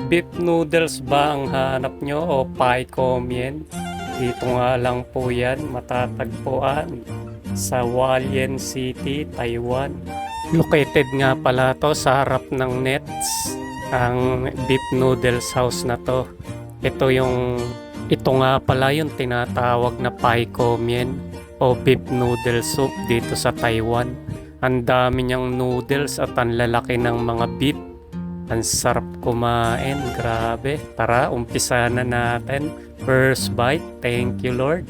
Beef noodles ba ang hanap nyo o Pai Comien? Dito nga lang po yan matatagpuan sa Hualien City, Taiwan. Located nga pala to sa harap ng Nets, ang beef noodles house na to. Ito nga pala yung tinatawag na Pai Comien o beef noodle soup dito sa Taiwan. Ang dami niyang noodles at ang lalaki ng mga beef. Ang sarap kumain, grabe. Tara, umpisa na natin. First bite, thank you Lord.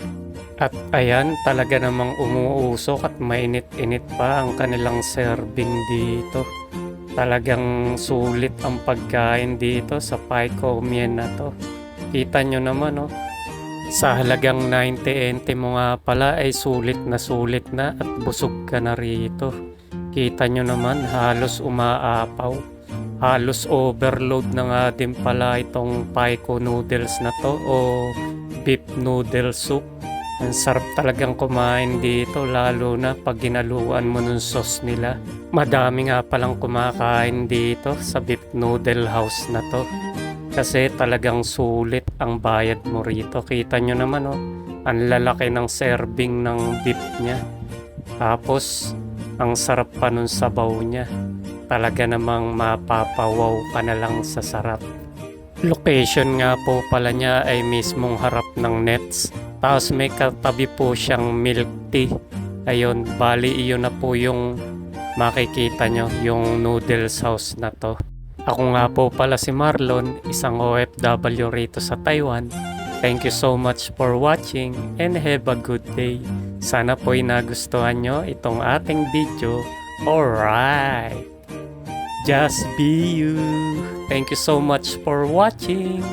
At ayan, talaga namang umuusok at mainit-init pa ang kanilang serving dito. Talagang sulit ang pagkain dito sa Pai Comien na to. Kita nyo naman, oh. Sa halagang 90 NT mo nga pala ay sulit na at busog ka na rito. Kita nyo naman, halos umaapaw. Halos overload na nga din pala itong Paiko noodles na to o beef noodle soup. Ang sarap talagang kumain dito lalo na pag ginaluan mo ng sauce nila. Madami nga palang kumakain dito sa beef noodle house na to. Kasi talagang sulit ang bayad mo rito. Kita nyo naman, oh, ang lalaki ng serving ng beef niya. Tapos ang sarap pa nun sabaw niya. Talaga namang mapapawaw ka na lang sa sarap. Location nga po pala niya ay mismong harap ng Nets. Tapos may katabi po siyang milk tea. Ayun, bali iyon na po yung makikita nyo, yung noodles house na to. Ako nga po pala si Marlon, isang OFW rito sa Taiwan. Thank you so much for watching and have a good day. Sana po'y nagustuhan nyo itong ating video. Alright! Just be you. Thank you so much for watching.